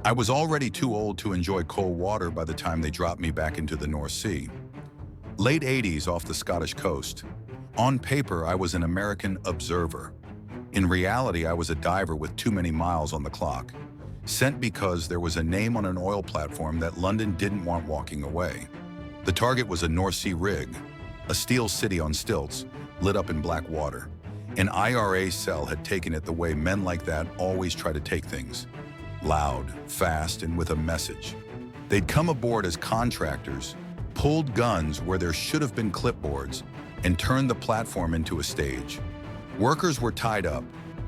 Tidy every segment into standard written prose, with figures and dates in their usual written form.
I was already too old to enjoy cold water by the time they dropped me back into the North Sea. Late 80s off the Scottish coast. On paper, I was an American observer. In reality, I was a diver with too many miles on the clock, sent because there was a name on an oil platform that London didn't want walking away. The target was a North Sea rig, a steel city on stilts, lit up in black water. An IRA cell had taken it the way men like that always try to take things. Loud, fast, and with a message. They'd come aboard as contractors, pulled guns where there should have been clipboards, and turned the platform into a stage. Workers were tied up.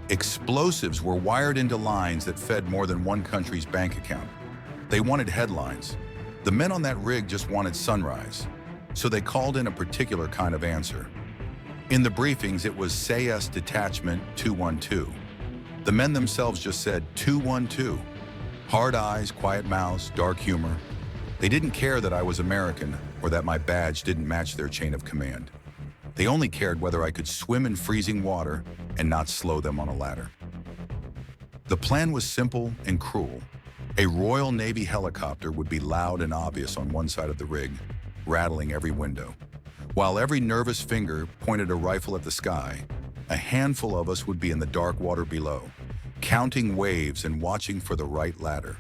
Explosives were wired into lines that fed more than one country's bank account. They wanted headlines. The men on that rig just wanted sunrise, so they called in a particular kind of answer. In the briefings, it was SAS Detachment 212. The men themselves just said 212. Hard eyes, quiet mouths, dark humor. They didn't care that I was American or that my badge didn't match their chain of command. They only cared whether I could swim in freezing water and not slow them on a ladder. The plan was simple and cruel. A Royal Navy helicopter would be loud and obvious on one side of the rig, rattling every window. While every nervous finger pointed a rifle at the sky, a handful of us would be in the dark water below, counting waves and watching for the right ladder.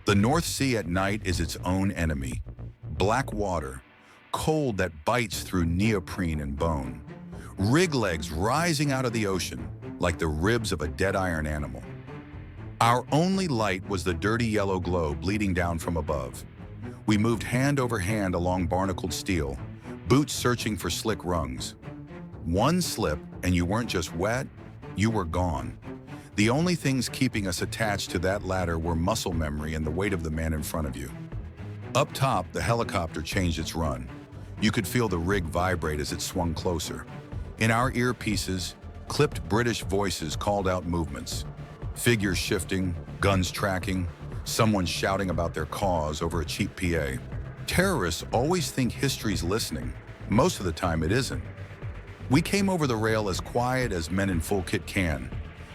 The North Sea at night is its own enemy. Black water, cold that bites through neoprene and bone. Rig legs rising out of the ocean like the ribs of a dead iron animal. Our only light was the dirty yellow glow bleeding down from above. We moved hand over hand along barnacled steel, boots searching for slick rungs. One slip and you weren't just wet, you were gone. The only things keeping us attached to that ladder were muscle memory and the weight of the man in front of you. Up top, the helicopter changed its run. You could feel the rig vibrate as it swung closer. In our earpieces, clipped British voices called out movements. Figures shifting, guns tracking, someone shouting about their cause over a cheap PA. Terrorists always think history's listening. Most of the time it isn't. We came over the rail as quiet as men in full kit can.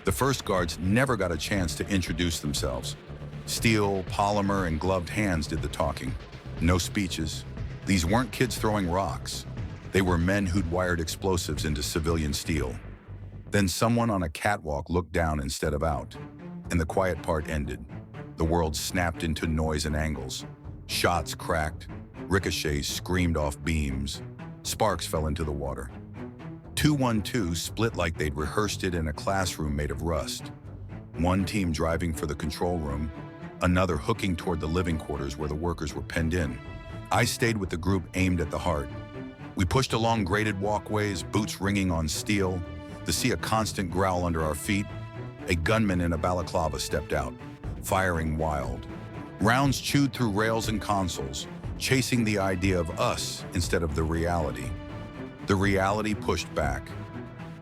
The first guards never got a chance to introduce themselves. Steel, polymer, and gloved hands did the talking. No speeches. These weren't kids throwing rocks. They were men who'd wired explosives into civilian steel. Then someone on a catwalk looked down instead of out, and the quiet part ended. The world snapped into noise and angles. Shots cracked, ricochets screamed off beams, sparks fell into the water. 212 split like they'd rehearsed it in a classroom made of rust. One team driving for the control room, another hooking toward the living quarters where the workers were penned in. I stayed with the group aimed at the heart. We pushed along graded walkways, boots ringing on steel, to see a constant growl under our feet. A gunman in a balaclava stepped out, firing wild. Rounds chewed through rails and consoles, chasing the idea of us instead of the reality. The reality pushed back.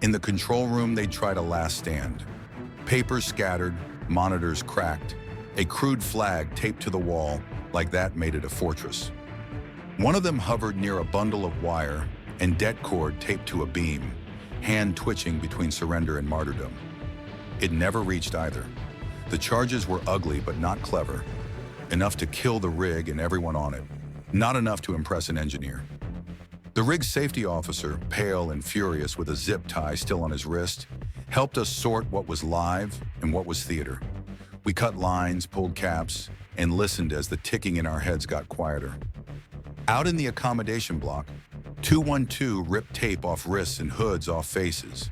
In the control room, they'd tried a last stand. Papers scattered, monitors cracked, a crude flag taped to the wall like that made it a fortress. One of them hovered near a bundle of wire and det cord taped to a beam, hand twitching between surrender and martyrdom. It never reached either. The charges were ugly but not clever, enough to kill the rig and everyone on it, not enough to impress an engineer. The rig's safety officer, pale and furious with a zip tie still on his wrist, helped us sort what was live and what was theater. We cut lines, pulled caps, and listened as the ticking in our heads got quieter. Out in the accommodation block, 212 ripped tape off wrists and hoods off faces.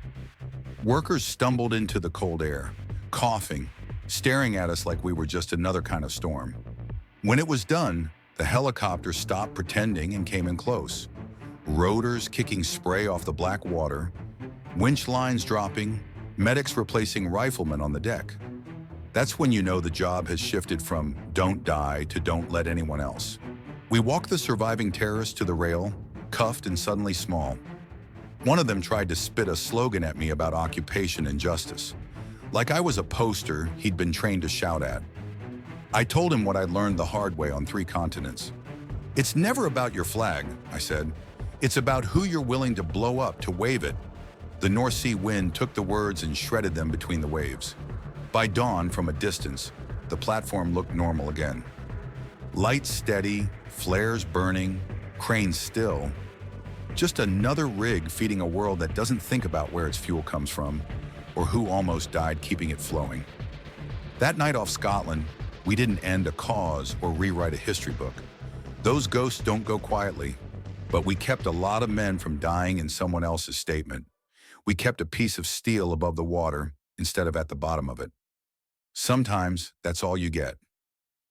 Workers stumbled into the cold air, coughing, staring at us like we were just another kind of storm. When it was done, the helicopter stopped pretending and came in close. Rotors kicking spray off the black water, winch lines dropping, medics replacing riflemen on the deck. That's when you know the job has shifted from don't die to don't let anyone else. We walked the surviving terrorists to the rail, cuffed and suddenly small. One of them tried to spit a slogan at me about occupation and justice, like I was a poster he'd been trained to shout at. I told him what I'd learned the hard way on 3 continents. It's never about your flag, I said. It's about who you're willing to blow up to wave it. The North Sea wind took the words and shredded them between the waves. By dawn, from a distance, the platform looked normal again. Lights steady, flares burning, cranes still. Just another rig feeding a world that doesn't think about where its fuel comes from or who almost died keeping it flowing. That night off Scotland, we didn't end a cause or rewrite a history book. Those ghosts don't go quietly, but we kept a lot of men from dying in someone else's statement. We kept a piece of steel above the water instead of at the bottom of it. Sometimes that's all you get.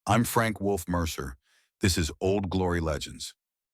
I'm Frank Wolf Mercer. This is Old Glory Legends.